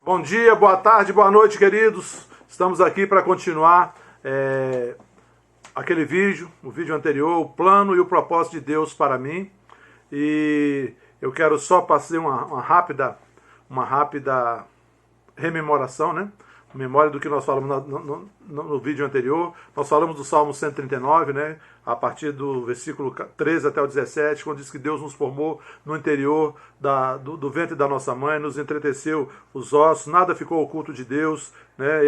Bom dia, boa tarde, boa noite, queridos. Estamos aqui para continuar aquele vídeo, o vídeo anterior, o plano e o propósito de Deus para mim. E eu quero só fazer uma rápida rememoração, né? Memória do que nós falamos no vídeo anterior. Nós falamos do Salmo 139, né? A partir do versículo 13 até o 17, quando diz que Deus nos formou no interior do ventre da nossa mãe, nos entreteceu os ossos, nada ficou oculto de Deus, né?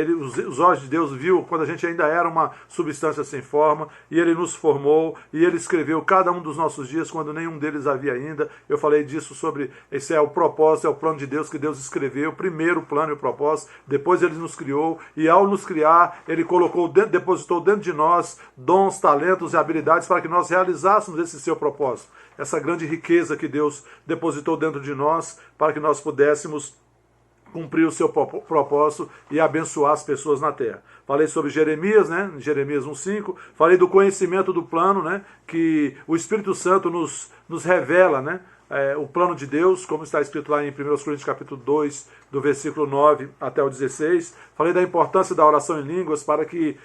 Os olhos de Deus viu quando a gente ainda era uma substância sem forma, e Ele nos formou, e Ele escreveu cada um dos nossos dias quando nenhum deles havia ainda. Eu falei disso sobre, esse é o propósito, é o plano de Deus que Deus escreveu, primeiro o plano e o propósito, depois Ele nos criou, e ao nos criar, Ele depositou dentro de nós dons, talentos e habilidades para que nós realizássemos esse seu propósito. Essa grande riqueza que Deus depositou dentro de nós para que nós pudéssemos cumprir o seu propósito e abençoar as pessoas na terra. Falei sobre Jeremias, né? Jeremias 1:5. Falei do conhecimento do plano, né? Que o Espírito Santo nos revela, né? O plano de Deus, como está escrito lá em 1 Coríntios capítulo 2, do versículo 9 até o 16. Falei da importância da oração em línguas para que,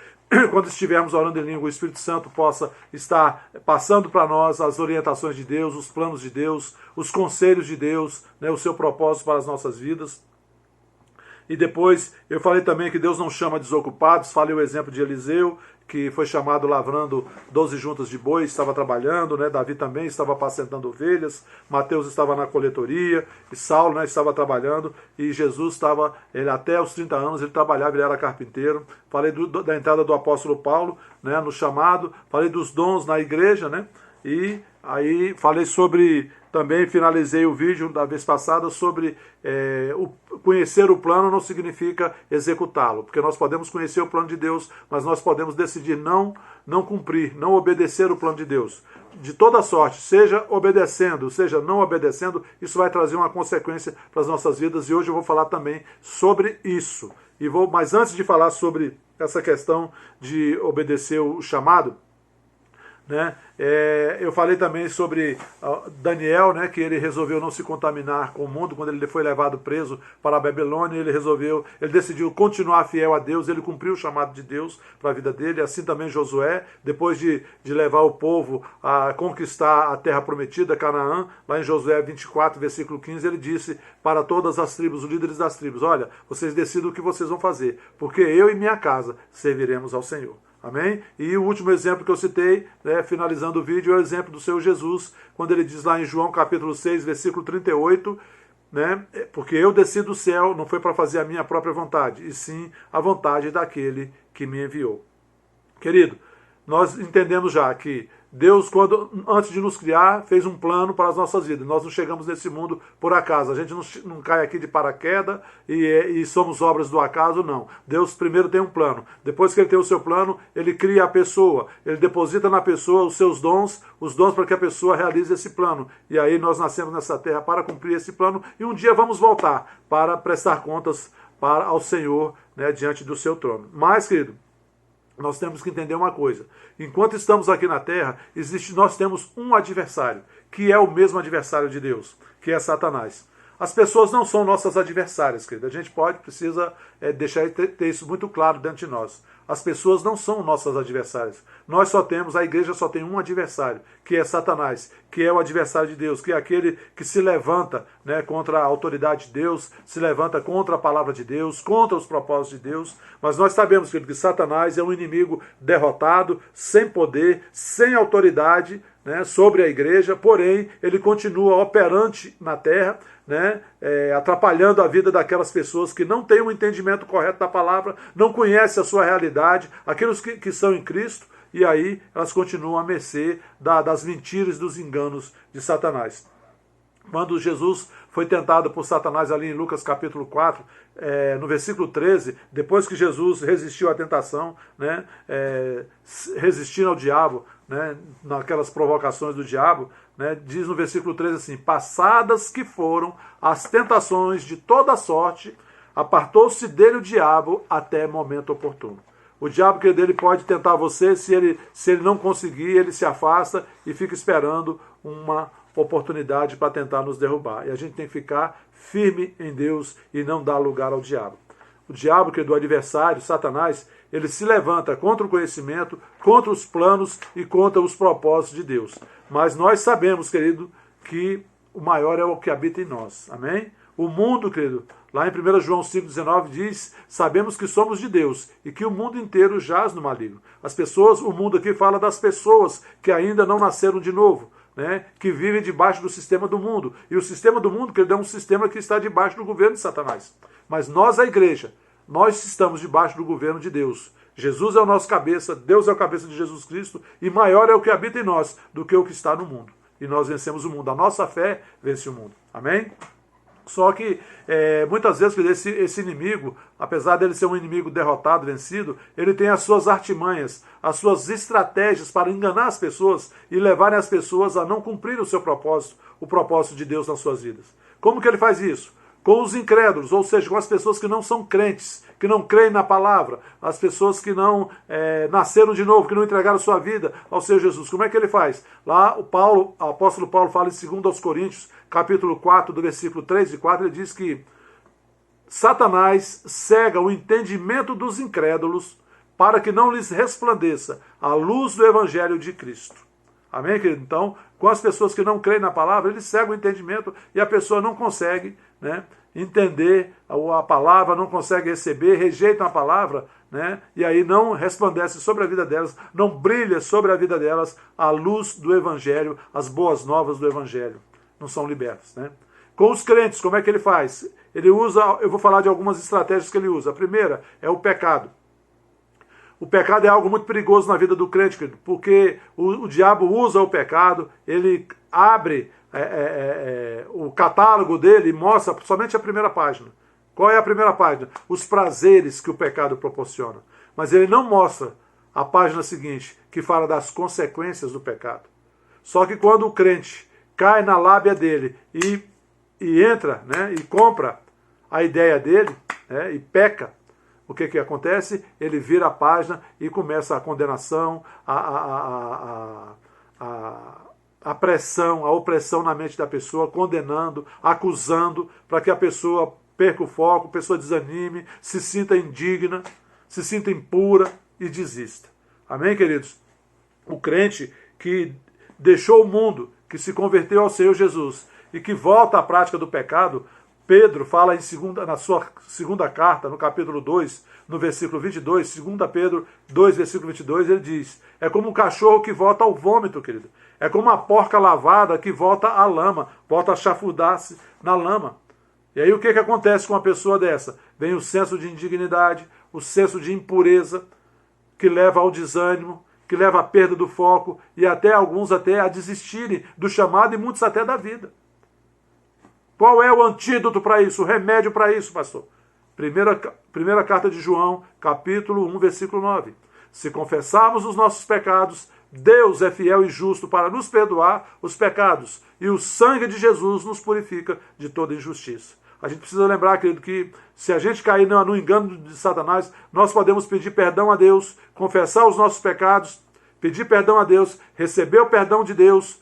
quando estivermos orando em língua, o Espírito Santo possa estar passando para nós as orientações de Deus, os planos de Deus, os conselhos de Deus, né? O seu propósito para as nossas vidas. E depois eu falei também que Deus não chama desocupados. Falei o exemplo de Eliseu, que foi chamado lavrando 12 juntas de bois, estava trabalhando, né? Davi também estava apacentando ovelhas, Mateus estava na coletoria, e Saulo, né, estava trabalhando, e Jesus estava, ele até os 30 anos, ele trabalhava, ele era carpinteiro. Falei da entrada do apóstolo Paulo, né, no chamado, falei dos dons na igreja, né? E aí falei sobre, também finalizei o vídeo da vez passada sobre conhecer o plano não significa executá-lo, porque nós podemos conhecer o plano de Deus, mas nós podemos decidir não cumprir, não obedecer o plano de Deus. De toda sorte, seja obedecendo, seja não obedecendo, isso vai trazer uma consequência para as nossas vidas, e hoje eu vou falar também sobre isso. Mas antes de falar sobre essa questão de obedecer o chamado, né? Eu falei também sobre Daniel, né, que ele resolveu não se contaminar com o mundo quando ele foi levado preso para a Babilônia. Ele decidiu continuar fiel a Deus, ele cumpriu o chamado de Deus para a vida dele. Assim também Josué, depois de levar o povo a conquistar a terra prometida, Canaã, lá em Josué 24, versículo 15, ele disse para todas as tribos, os líderes das tribos: olha, vocês decidam o que vocês vão fazer, porque eu e minha casa serviremos ao Senhor. Amém? E o último exemplo que eu citei, né, finalizando o vídeo, é o exemplo do Senhor Jesus, quando ele diz lá em João capítulo 6, versículo 38, né, porque eu desci do céu, não foi para fazer a minha própria vontade, e sim a vontade daquele que me enviou. Querido, nós entendemos já que Deus, antes de nos criar, fez um plano para as nossas vidas. Nós não chegamos nesse mundo por acaso. A gente não cai aqui de paraquedas e somos obras do acaso, não. Deus primeiro tem um plano. Depois que Ele tem o seu plano, Ele cria a pessoa. Ele deposita na pessoa os seus dons, os dons para que a pessoa realize esse plano. E aí nós nascemos nessa terra para cumprir esse plano. E um dia vamos voltar para prestar contas ao Senhor, né, diante do seu trono. Mas, querido, nós temos que entender uma coisa: enquanto estamos aqui na terra, nós temos um adversário, que é o mesmo adversário de Deus, que é Satanás. As pessoas não são nossas adversárias, querido. A gente precisa deixar ter isso muito claro dentro de nós. As pessoas não são nossas adversárias. A igreja só tem um adversário, que é Satanás, que é o adversário de Deus, que é aquele que se levanta, né, contra a autoridade de Deus, se levanta contra a palavra de Deus, contra os propósitos de Deus. Mas nós sabemos, querido, que Satanás é um inimigo derrotado, sem poder, sem autoridade, né, sobre a igreja, porém ele continua operante na terra, né, atrapalhando a vida daquelas pessoas que não têm um entendimento correto da palavra, não conhecem a sua realidade, aqueles que são em Cristo, e aí elas continuam à mercê das mentiras, dos enganos de Satanás. Quando Jesus foi tentado por Satanás ali em Lucas capítulo 4, no versículo 13, depois que Jesus resistiu à tentação, né, resistindo ao diabo, né, naquelas provocações do diabo, né, diz no versículo 13 assim: passadas que foram as tentações de toda sorte, apartou-se dele o diabo até momento oportuno. O diabo, que dele pode tentar você, se ele não conseguir, ele se afasta e fica esperando oportunidade para tentar nos derrubar. E a gente tem que ficar firme em Deus e não dar lugar ao diabo. O diabo, que é do adversário, Satanás, ele se levanta contra o conhecimento, contra os planos e contra os propósitos de Deus. Mas nós sabemos, querido, que o maior é o que habita em nós. Amém? O mundo, querido, lá em 1 João 5,19 diz, sabemos que somos de Deus e que o mundo inteiro jaz no maligno. As pessoas, o mundo aqui fala das pessoas que ainda não nasceram de novo, né, que vivem debaixo do sistema do mundo. E o sistema do mundo, querido, é um sistema que está debaixo do governo de Satanás. Mas nós, a igreja, nós estamos debaixo do governo de Deus. Jesus é o nosso cabeça, Deus é o cabeça de Jesus Cristo, e maior é o que habita em nós do que o que está no mundo. E nós vencemos o mundo. A nossa fé vence o mundo. Amém? Só que muitas vezes esse inimigo, apesar dele ser um inimigo derrotado, vencido, ele tem as suas artimanhas, as suas estratégias para enganar as pessoas e levarem as pessoas a não cumprir o seu propósito, o propósito de Deus nas suas vidas. Como que ele faz isso? Com os incrédulos, ou seja, com as pessoas que não são crentes, que não creem na palavra, as pessoas que não nasceram de novo, que não entregaram sua vida ao Senhor Jesus. Como é que ele faz? Lá o apóstolo Paulo fala em 2 Coríntios, capítulo 4, do versículo 3 e 4, ele diz que Satanás cega o entendimento dos incrédulos para que não lhes resplandeça a luz do evangelho de Cristo. Amém, querido? Então, com as pessoas que não creem na palavra, ele cega o entendimento e a pessoa não consegue, né, entender a palavra, não consegue receber, rejeitam a palavra, né, e aí não resplandece sobre a vida delas, não brilha sobre a vida delas a luz do evangelho, as boas novas do evangelho. Não são libertos, né? Com os crentes, como é que ele faz? Ele usa, eu vou falar de algumas estratégias que ele usa. A primeira é o pecado. O pecado é algo muito perigoso na vida do crente, querido, porque o diabo usa o pecado, ele abre o catálogo dele e mostra somente a primeira página. Qual é a primeira página? Os prazeres que o pecado proporciona. Mas ele não mostra a página seguinte, que fala das consequências do pecado. Só que quando o crente cai na lábia dele e entra, né, e compra a ideia dele, né, e peca, o que acontece? Ele vira a página e começa a condenação, a pressão, a opressão na mente da pessoa, condenando, acusando, para que a pessoa perca o foco, a pessoa desanime, se sinta indigna, se sinta impura e desista. Amém, queridos? O crente que deixou o mundo, que se converteu ao Senhor Jesus e que volta à prática do pecado, Pedro fala na sua segunda carta, no capítulo 2, no versículo 22, 2 Pedro 2, versículo 22, ele diz, é como um cachorro que volta ao vômito, querido. É como uma porca lavada que volta à lama, volta a chafurdar-se na lama. E aí o que acontece com uma pessoa dessa? Vem o senso de indignidade, o senso de impureza, que leva ao desânimo, que leva à perda do foco e até alguns até a desistirem do chamado e muitos até da Qual é o antídoto para isso, o remédio para isso, pastor? Primeira carta de João, capítulo 1, versículo 9. Se confessarmos os nossos pecados, Deus é fiel e justo para nos perdoar os pecados, e o sangue de Jesus nos purifica de toda injustiça. A gente precisa lembrar, querido, que se a gente cair no engano de Satanás, nós podemos pedir perdão a Deus, confessar os nossos pecados, pedir perdão a Deus, receber o perdão de Deus,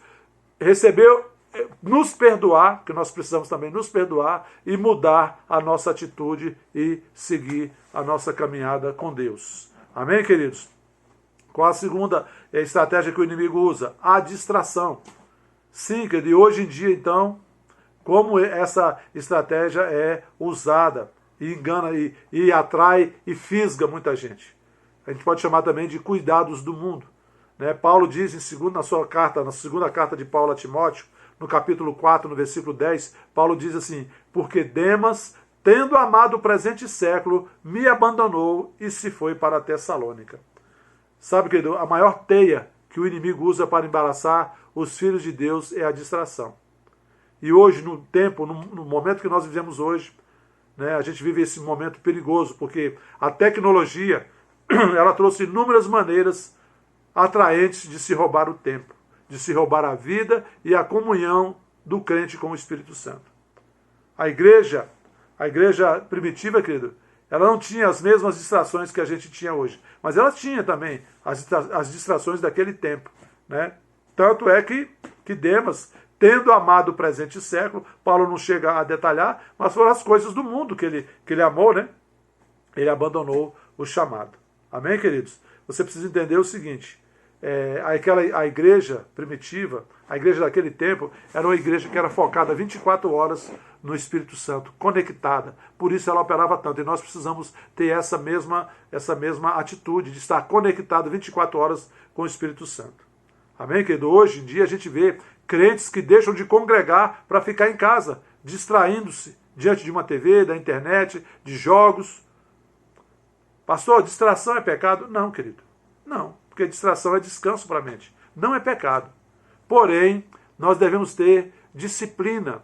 nos perdoar, que nós precisamos também nos perdoar e mudar a nossa atitude e seguir a nossa caminhada com Deus. Amém, queridos? Qual a segunda estratégia que o inimigo usa? A distração. Sim, querido, e hoje em dia, então, como essa estratégia é usada e engana e atrai e fisga muita gente. A gente pode chamar também de cuidados do mundo. Né? Paulo diz na segunda carta de Paulo a Timóteo, no capítulo 4, no versículo 10, Paulo diz assim, porque Demas, tendo amado o presente século, me abandonou e se foi para a Tessalônica. Sabe, querido, a maior teia que o inimigo usa para embaraçar os filhos de Deus é a distração. E hoje, no momento que nós vivemos hoje, né, a gente vive esse momento perigoso, porque a tecnologia ela trouxe inúmeras maneiras atraentes de se roubar o tempo, de se roubar a vida e a comunhão do crente com o Espírito Santo. A igreja primitiva, querido, ela não tinha as mesmas distrações que a gente tinha hoje, mas ela tinha também as distrações daquele tempo. Né? Tanto é que Demas, tendo amado o presente século. Paulo não chega a detalhar, mas foram as coisas do mundo que ele amou, né? Ele abandonou o chamado. Amém, queridos? Você precisa entender o seguinte, a igreja primitiva, a igreja daquele tempo, era uma igreja que era focada 24 horas no Espírito Santo, conectada. Por isso ela operava tanto. E nós precisamos ter essa mesma atitude de estar conectado 24 horas com o Espírito Santo. Amém, querido? Hoje em dia a gente vê crentes que deixam de congregar para ficar em casa, distraindo-se diante de uma TV, da internet, de jogos. Pastor, distração é pecado? Não, querido. Não, porque distração é descanso para a mente. Não é pecado. Porém, nós devemos ter disciplina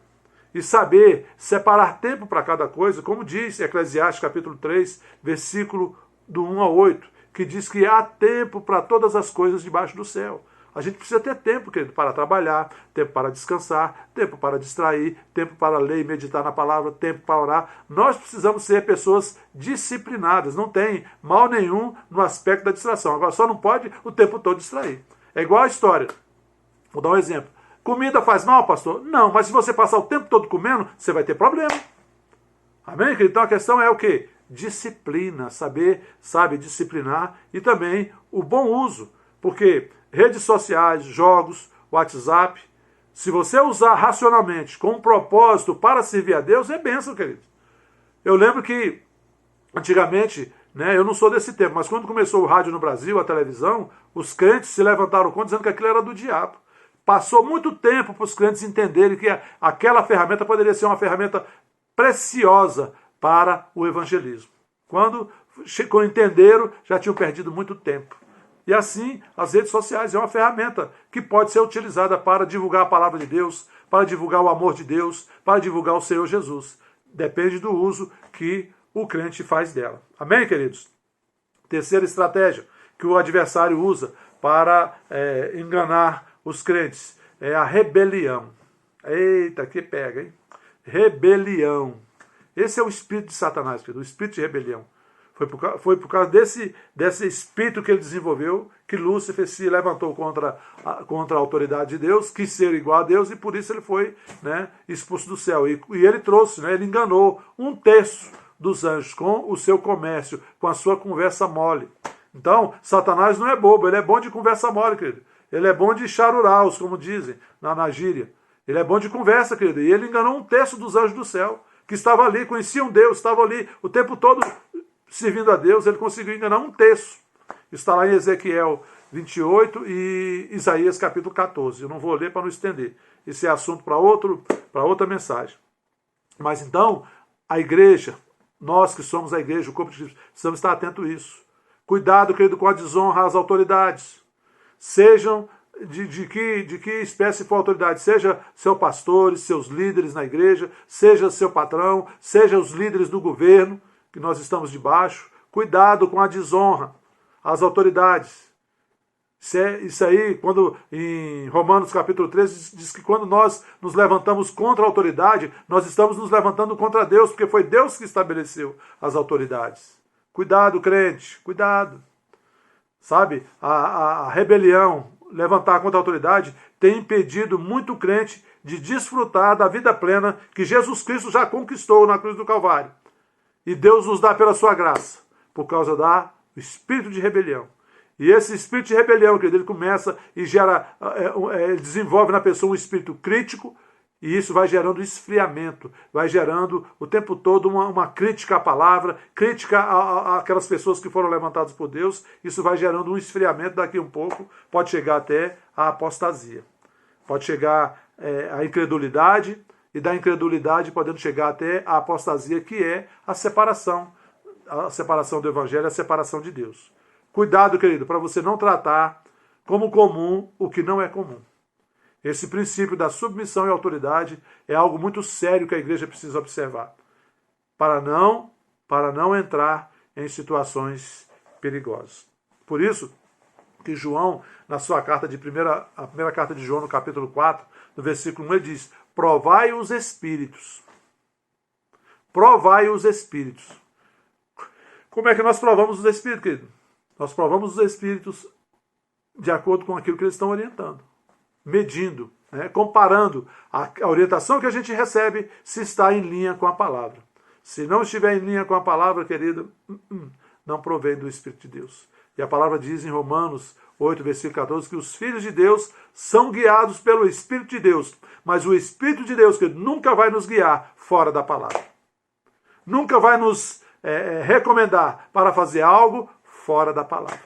e saber separar tempo para cada coisa, como diz Eclesiastes capítulo 3, versículo do 1 a 8, que diz que há tempo para todas as coisas debaixo do céu. A gente precisa ter tempo, querido, para trabalhar, tempo para descansar, tempo para distrair, tempo para ler e meditar na palavra, tempo para orar. Nós precisamos ser pessoas disciplinadas. Não tem mal nenhum no aspecto da distração. Agora, só não pode o tempo todo distrair. É igual a história. Vou dar um exemplo. Comida faz mal, pastor? Não, mas se você passar o tempo todo comendo, você vai ter problema. Amém, querido? Então a questão é o quê? Disciplina, sabe disciplinar e também o bom uso. Porque redes sociais, jogos, WhatsApp, se você usar racionalmente, com um propósito para servir a Deus, é bênção, querido. Eu lembro que, antigamente, né, eu não sou desse tempo, mas quando começou o rádio no Brasil, a televisão, os crentes se levantaram contra dizendo que aquilo era do diabo. Passou muito tempo para os crentes entenderem que aquela ferramenta poderia ser uma ferramenta preciosa para o evangelismo. Quando entenderam, já tinham perdido muito tempo. E assim, as redes sociais é uma ferramenta que pode ser utilizada para divulgar a palavra de Deus, para divulgar o amor de Deus, para divulgar o Senhor Jesus. Depende do uso que o crente faz dela. Amém, queridos? Terceira estratégia que o adversário usa para enganar os crentes é a rebelião. Eita, que pega, hein? Rebelião. Esse é o espírito de Satanás, querido, o espírito de rebelião. Foi por causa desse espírito que ele desenvolveu que Lúcifer se levantou contra a autoridade de Deus, quis ser igual a Deus e por isso ele foi, né, expulso do céu. E ele trouxe, né, ele enganou 1/3 dos anjos com o seu comércio, com a sua conversa mole. Então, Satanás não é bobo, ele é bom de conversa mole, querido. Ele é bom de charuraus, como dizem na gíria. Ele é bom de conversa, querido. E ele enganou 1/3 dos anjos do céu, que estavam ali, conheciam Deus, estavam ali o tempo todo servindo a Deus. Ele conseguiu enganar 1/3. Está lá em Ezequiel 28 e Isaías capítulo 14. Eu não vou ler para não estender. Esse é assunto para outra mensagem. Mas então, a igreja, nós que somos a igreja, o corpo de Cristo, precisamos estar atento a isso. Cuidado, querido, com a desonra às autoridades. Sejam de que espécie for a autoridade, seja seus pastores, seus líderes na igreja, seja seu patrão, seja os líderes do governo, que nós estamos debaixo. Cuidado com a desonra às autoridades. Isso aí, quando em Romanos capítulo 13, diz que quando nós nos levantamos contra a autoridade, nós estamos nos levantando contra Deus, porque foi Deus que estabeleceu as autoridades. Cuidado, crente, cuidado. Sabe, a rebelião, levantar contra a autoridade, tem impedido muito crente de desfrutar da vida plena que Jesus Cristo já conquistou na cruz do Calvário. E Deus nos dá pela sua graça, por causa do espírito de rebelião. E esse espírito de rebelião, querido, ele começa e ele desenvolve na pessoa um espírito crítico, e isso vai gerando esfriamento, vai gerando o tempo todo uma crítica à palavra, crítica àquelas pessoas que foram levantadas por Deus. Isso vai gerando um esfriamento, daqui um pouco pode chegar até a apostasia. Pode chegar a incredulidade, e da incredulidade podendo chegar até a apostasia, que é a separação do evangelho, a separação de Deus. Cuidado, querido, para você não tratar como comum o que não é comum. Esse princípio da submissão e autoridade é algo muito sério que a igreja precisa observar, para não entrar em situações perigosas. Por isso que João, na sua carta a primeira carta de João, no capítulo 4, no versículo 1, ele diz: provai os espíritos. Provai os espíritos. Como é que nós provamos os espíritos, querido? Nós provamos os espíritos de acordo com aquilo que eles estão orientando, medindo, né, comparando a orientação que a gente recebe se está em linha com a palavra. Se não estiver em linha com a palavra, querido, não provém do Espírito de Deus. E a palavra diz em Romanos 8, versículo 14, que os filhos de Deus são guiados pelo Espírito de Deus. Mas o Espírito de Deus, que nunca vai nos guiar fora da palavra. Nunca vai nos recomendar para fazer algo fora da palavra.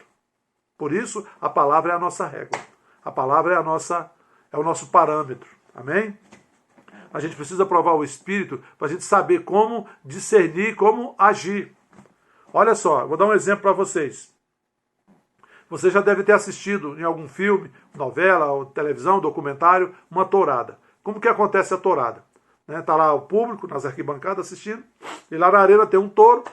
Por isso, a palavra é a nossa régua. A palavra é o nosso parâmetro. Amém? A gente precisa provar o Espírito para a gente saber como discernir, como agir. Olha só, vou dar um exemplo para vocês. Você já deve ter assistido em algum filme, novela, ou televisão, documentário, uma tourada. Como que acontece a tourada? Está lá o público nas arquibancadas assistindo, e lá na arena tem um touro,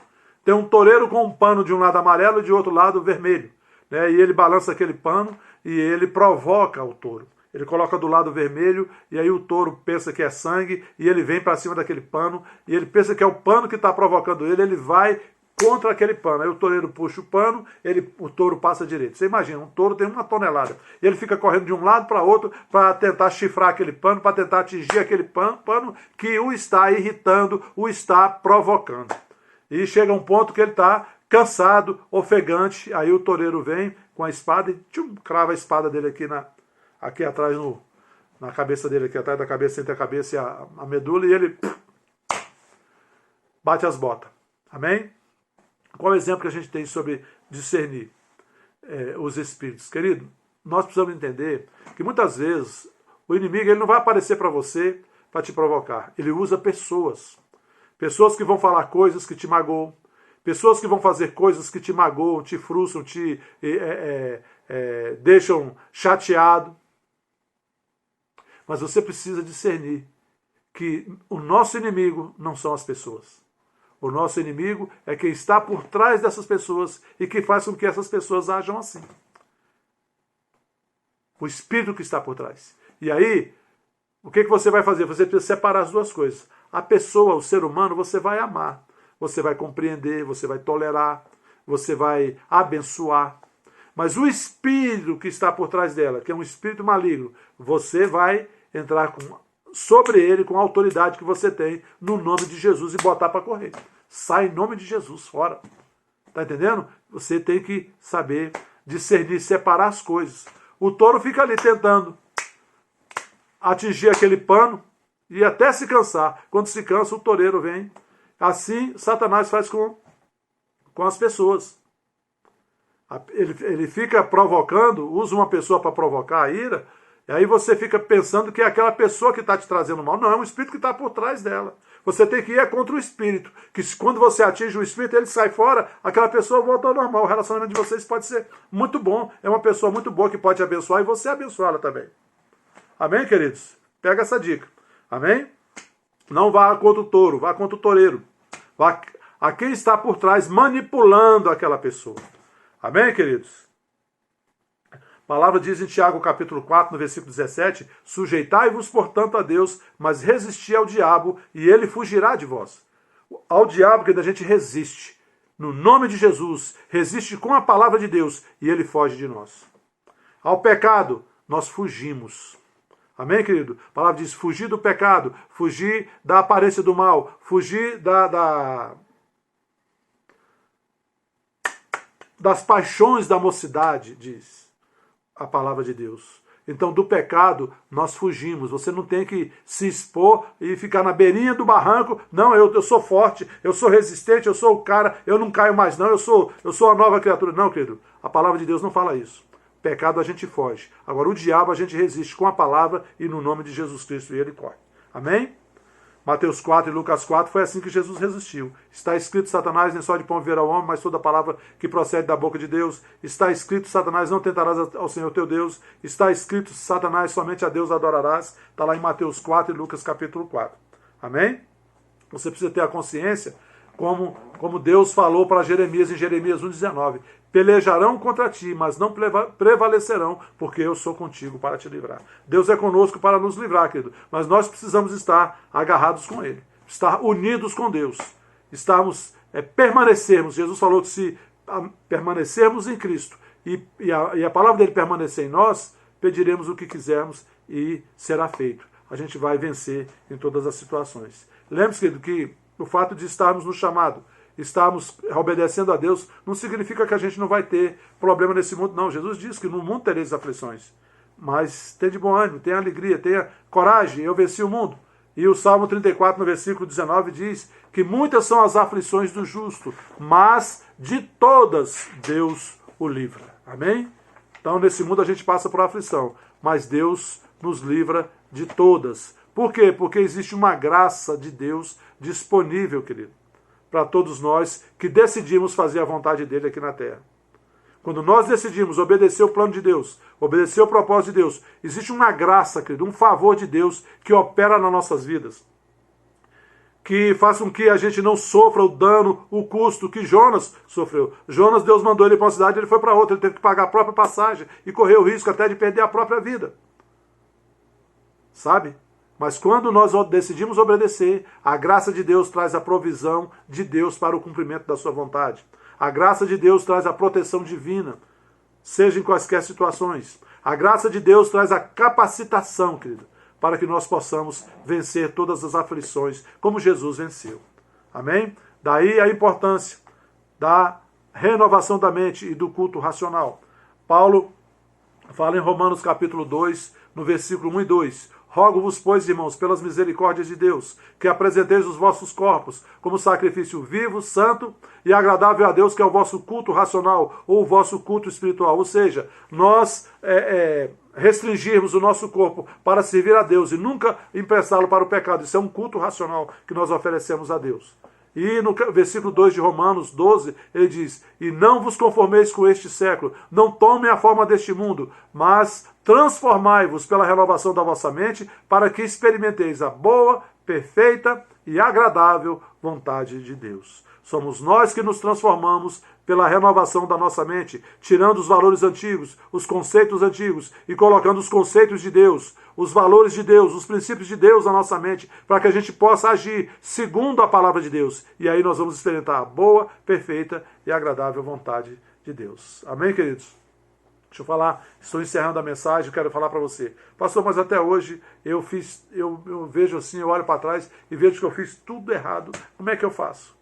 tem um toureiro com um pano de um lado amarelo e de outro lado vermelho. Né? E ele balança aquele pano e ele provoca o touro. Ele coloca do lado vermelho e aí o touro pensa que é sangue e ele vem para cima daquele pano e ele pensa que é o pano que está provocando ele vai contra aquele pano. Aí o toureiro puxa o pano, o touro passa direito. Você imagina, um touro tem 1 tonelada. E ele fica correndo de um lado para outro para tentar chifrar aquele pano, para tentar atingir aquele pano que o está irritando, o está provocando. E chega um ponto que ele está cansado, ofegante. Aí o toureiro vem com a espada e crava a espada dele aqui atrás, na cabeça dele, aqui atrás da cabeça, entre a cabeça e a medula, e ele bate as botas. Amém? Qual é o exemplo que a gente tem sobre discernir os espíritos? Querido, nós precisamos entender que muitas vezes o inimigo ele não vai aparecer para você para te provocar. Ele usa pessoas. Pessoas que vão falar coisas que te magoam. Pessoas que vão fazer coisas que te magoam, te frustram, te deixam chateado. Mas você precisa discernir que o nosso inimigo não são as pessoas. O nosso inimigo é quem está por trás dessas pessoas e que faz com que essas pessoas ajam assim. O espírito que está por trás. E aí, o que você vai fazer? Você precisa separar as duas coisas. A pessoa, o ser humano, você vai amar. Você vai compreender, você vai tolerar, você vai abençoar. Mas o espírito que está por trás dela, que é um espírito maligno, você vai entrar sobre ele com a autoridade que você tem no nome de Jesus e botar para correr. Sai em nome de Jesus, fora. Tá entendendo? Você tem que saber discernir, separar as coisas. O touro fica ali tentando atingir aquele pano e até se cansar. Quando se cansa, o toureiro vem. Assim, Satanás faz com as pessoas. Ele fica provocando, usa uma pessoa para provocar a ira, e aí você fica pensando que é aquela pessoa que está te trazendo mal. Não, é um espírito que está por trás dela. Você tem que ir contra o espírito. Que quando você atinge o espírito, ele sai fora, aquela pessoa volta ao normal. O relacionamento de vocês pode ser muito bom. É uma pessoa muito boa que pode te abençoar e você abençoá-la também. Amém, queridos? Pega essa dica. Amém? Não vá contra o touro, vá contra o toureiro. Vá a quem está por trás manipulando aquela pessoa. Amém, queridos? A palavra diz em Tiago capítulo 4, no versículo 17, sujeitai-vos, portanto, a Deus, mas resisti ao diabo, e ele fugirá de vós. Ao diabo que a gente resiste. No nome de Jesus, resiste com a palavra de Deus, e ele foge de nós. Ao pecado, nós fugimos. Amém, querido? A palavra diz, fugir do pecado, fugir da aparência do mal, fugir das paixões da mocidade, diz a palavra de Deus. Então, do pecado, nós fugimos. Você não tem que se expor e ficar na beirinha do barranco. Não, eu sou forte, eu sou resistente, eu sou o cara, eu não caio mais não, eu sou a nova criatura. Não, querido, a palavra de Deus não fala isso. Pecado a gente foge. Agora, o diabo a gente resiste com a palavra e no nome de Jesus Cristo, e ele corre. Amém? Mateus 4 e Lucas 4 foi assim que Jesus resistiu. Está escrito, Satanás, nem só de pão viverá o homem, mas toda a palavra que procede da boca de Deus. Está escrito, Satanás, não tentarás ao Senhor teu Deus. Está escrito, Satanás, somente a Deus adorarás. Está lá em Mateus 4 e Lucas capítulo 4. Amém? Você precisa ter a consciência como Deus falou para Jeremias em Jeremias 1,19. Pelejarão contra ti, mas não prevalecerão, porque eu sou contigo para te livrar. Deus é conosco para nos livrar, querido. Mas nós precisamos estar agarrados com Ele, estar unidos com Deus, permanecermos. Jesus falou que se permanecermos em Cristo e a palavra dele permanecer em nós, pediremos o que quisermos e será feito. A gente vai vencer em todas as situações. Lembre-se, querido, que o fato de estarmos no chamado, estarmos obedecendo a Deus, não significa que a gente não vai ter problema nesse mundo, não. Jesus disse que no mundo tereis aflições. Mas tenha de bom ânimo, tenha alegria, tenha coragem, eu venci o mundo. E o Salmo 34, no versículo 19, diz que muitas são as aflições do justo, mas de todas Deus o livra. Amém? Então, nesse mundo a gente passa por aflição, mas Deus nos livra de todas. Por quê? Porque existe uma graça de Deus disponível, querido, para todos nós que decidimos fazer a vontade dele aqui na terra. Quando nós decidimos obedecer o plano de Deus, obedecer o propósito de Deus, existe uma graça, querido, um favor de Deus que opera nas nossas vidas, que faz com que a gente não sofra o dano, o custo que Jonas sofreu. Jonas, Deus mandou ele para uma cidade, ele foi para outra, ele teve que pagar a própria passagem e correr o risco até de perder a própria vida. Sabe? Mas quando nós decidimos obedecer, a graça de Deus traz a provisão de Deus para o cumprimento da sua vontade. A graça de Deus traz a proteção divina, seja em quaisquer situações. A graça de Deus traz a capacitação, querido, para que nós possamos vencer todas as aflições, como Jesus venceu. Amém? Daí a importância da renovação da mente e do culto racional. Paulo fala em Romanos capítulo 2, no versículo 1 e 2. Rogo-vos, pois, irmãos, pelas misericórdias de Deus, que apresenteis os vossos corpos como sacrifício vivo, santo e agradável a Deus, que é o vosso culto racional ou o vosso culto espiritual. Ou seja, nós restringirmos o nosso corpo para servir a Deus e nunca emprestá-lo para o pecado. Isso é um culto racional que nós oferecemos a Deus. E no versículo 2 de Romanos 12, ele diz: e não vos conformeis com este século, não tomem a forma deste mundo, mas transformai-vos pela renovação da vossa mente, para que experimenteis a boa, perfeita e agradável vontade de Deus. Somos nós que nos transformamos pela renovação da nossa mente, tirando os valores antigos, os conceitos antigos e colocando os conceitos de Deus, os valores de Deus, os princípios de Deus na nossa mente, para que a gente possa agir segundo a palavra de Deus. E aí nós vamos experimentar a boa, perfeita e agradável vontade de Deus. Amém, queridos? Deixa eu falar, estou encerrando a mensagem, quero falar para você. Pastor, mas até hoje eu vejo assim, eu olho para trás e vejo que eu fiz tudo errado. Como é que eu faço?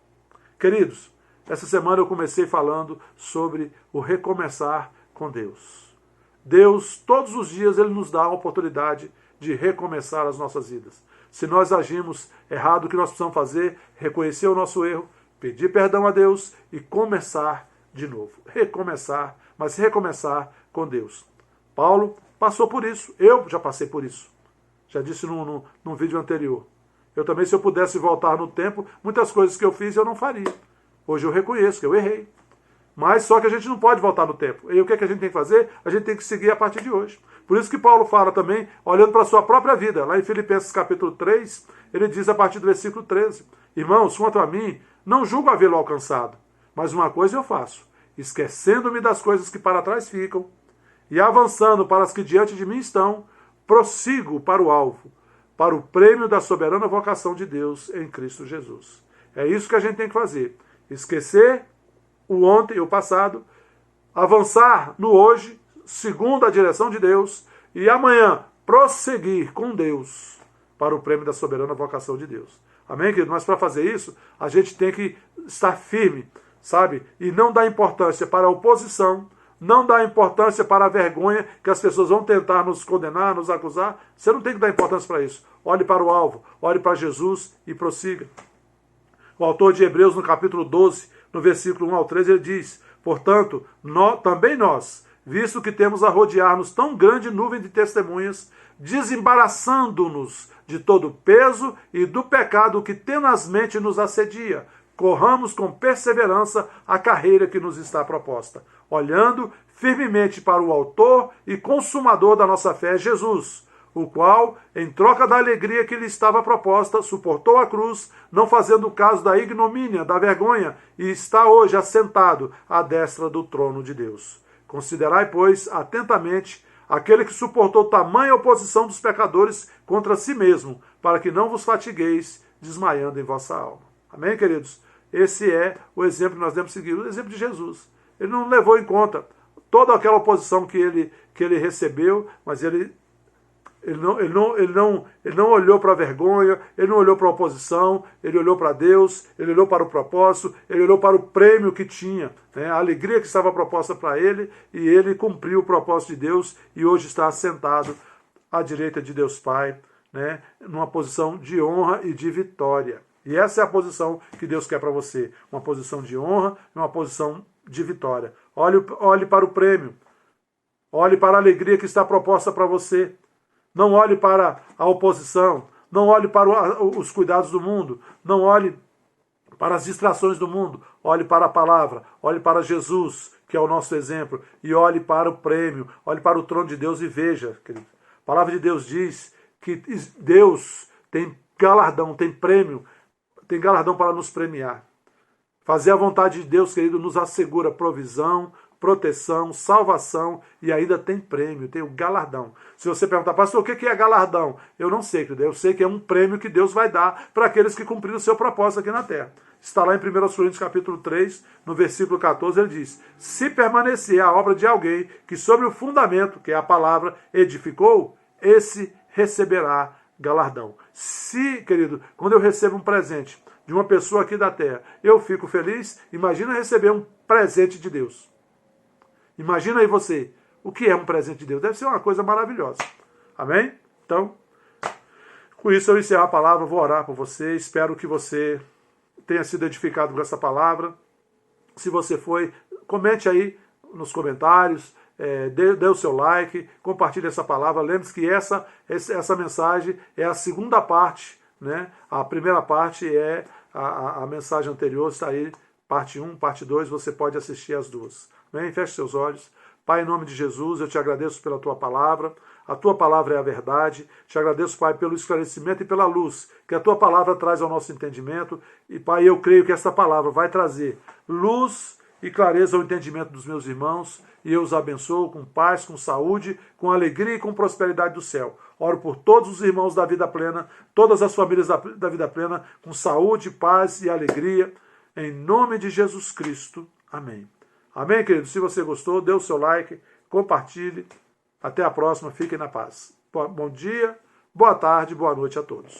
Queridos, essa semana eu comecei falando sobre o recomeçar com Deus. Deus, todos os dias, Ele nos dá a oportunidade de recomeçar as nossas vidas. Se nós agimos errado, o que nós precisamos fazer? Reconhecer o nosso erro, pedir perdão a Deus e começar de novo. Recomeçar, mas recomeçar com Deus. Paulo passou por isso, eu já passei por isso. Já disse num vídeo anterior. Eu também, se eu pudesse voltar no tempo, muitas coisas que eu fiz eu não faria. Hoje eu reconheço que eu errei. Mas só que a gente não pode voltar no tempo. E o que é que a gente tem que fazer? A gente tem que seguir a partir de hoje. Por isso que Paulo fala também, olhando para a sua própria vida. Lá em Filipenses capítulo 3, ele diz a partir do versículo 13. Irmãos, quanto a mim, não julgo havê-lo alcançado. Mas uma coisa eu faço, esquecendo-me das coisas que para trás ficam, e avançando para as que diante de mim estão, prossigo para o alvo, para o prêmio da soberana vocação de Deus em Cristo Jesus. É isso que a gente tem que fazer. Esquecer o ontem e o passado, avançar no hoje, segundo a direção de Deus, e amanhã prosseguir com Deus para o prêmio da soberana vocação de Deus. Amém, querido? Mas para fazer isso, a gente tem que estar firme, sabe? E não dar importância para a oposição, não dá importância para a vergonha que as pessoas vão tentar nos condenar, nos acusar. Você não tem que dar importância para isso. Olhe para o alvo, olhe para Jesus e prossiga. O autor de Hebreus, no capítulo 12, no versículo 1 ao 13, ele diz: portanto, também nós, visto que temos a rodear-nos tão grande nuvem de testemunhas, desembaraçando-nos de todo o peso e do pecado que tenazmente nos assedia, corramos com perseverança a carreira que nos está proposta, olhando firmemente para o autor e consumador da nossa fé, Jesus, o qual, em troca da alegria que lhe estava proposta, suportou a cruz, não fazendo caso da ignomínia, da vergonha, e está hoje assentado à destra do trono de Deus. Considerai, pois, atentamente aquele que suportou tamanha oposição dos pecadores contra si mesmo, para que não vos fatigueis, desmaiando em vossa alma. Amém, queridos? Esse é o exemplo que nós devemos seguir, o exemplo de Jesus. Ele não levou em conta toda aquela oposição que ele recebeu, mas ele Ele não olhou para a vergonha, ele não olhou para a oposição, ele olhou para Deus, ele olhou para o propósito, ele olhou para o prêmio que tinha, né? A alegria que estava proposta para ele, e ele cumpriu o propósito de Deus e hoje está sentado à direita de Deus Pai, né? Numa posição de honra e de vitória. E essa é a posição que Deus quer para você, uma posição de honra e uma posição de vitória. Olhe para o prêmio, olhe para a alegria que está proposta para você. Não olhe para a oposição, não olhe para os cuidados do mundo, não olhe para as distrações do mundo, olhe para a palavra, olhe para Jesus, que é o nosso exemplo, e olhe para o prêmio, olhe para o trono de Deus e veja, querido. A palavra de Deus diz que Deus tem galardão, tem prêmio, tem galardão para nos premiar. Fazer a vontade de Deus, querido, nos assegura provisão, proteção, salvação e ainda tem prêmio, tem o galardão. Se você perguntar, pastor, o que é galardão? Eu não sei, querido. Eu sei que é um prêmio que Deus vai dar para aqueles que cumpriram o seu propósito aqui na terra. Está lá em 1 Coríntios capítulo 3, no versículo 14, ele diz: se permanecer a obra de alguém que sobre o fundamento, que é a palavra, edificou, esse receberá galardão. Se, querido, quando eu recebo um presente de uma pessoa aqui da terra, eu fico feliz, imagina receber um presente de Deus. Imagina aí você, o que é um presente de Deus? Deve ser uma coisa maravilhosa. Amém? Então, com isso eu encerro a palavra, vou orar por você, espero que você tenha sido edificado com essa palavra. Se você foi, comente aí nos comentários, dê o seu like, compartilhe essa palavra. Lembre-se que essa mensagem é a segunda parte, né? A primeira parte é a mensagem anterior, está aí, parte 1, parte 2, você pode assistir as duas. Amém? Feche seus olhos. Pai, em nome de Jesus, eu te agradeço pela tua palavra. A tua palavra é a verdade. Te agradeço, Pai, pelo esclarecimento e pela luz que a tua palavra traz ao nosso entendimento. E, Pai, eu creio que essa palavra vai trazer luz e clareza ao entendimento dos meus irmãos. E eu os abençoo com paz, com saúde, com alegria e com prosperidade do céu. Oro por todos os irmãos da vida plena, todas as famílias da vida plena, com saúde, paz e alegria. Em nome de Jesus Cristo. Amém. Amém, querido? Se você gostou, dê o seu like, compartilhe. Até a próxima, fiquem na paz. Bom dia, boa tarde, boa noite a todos.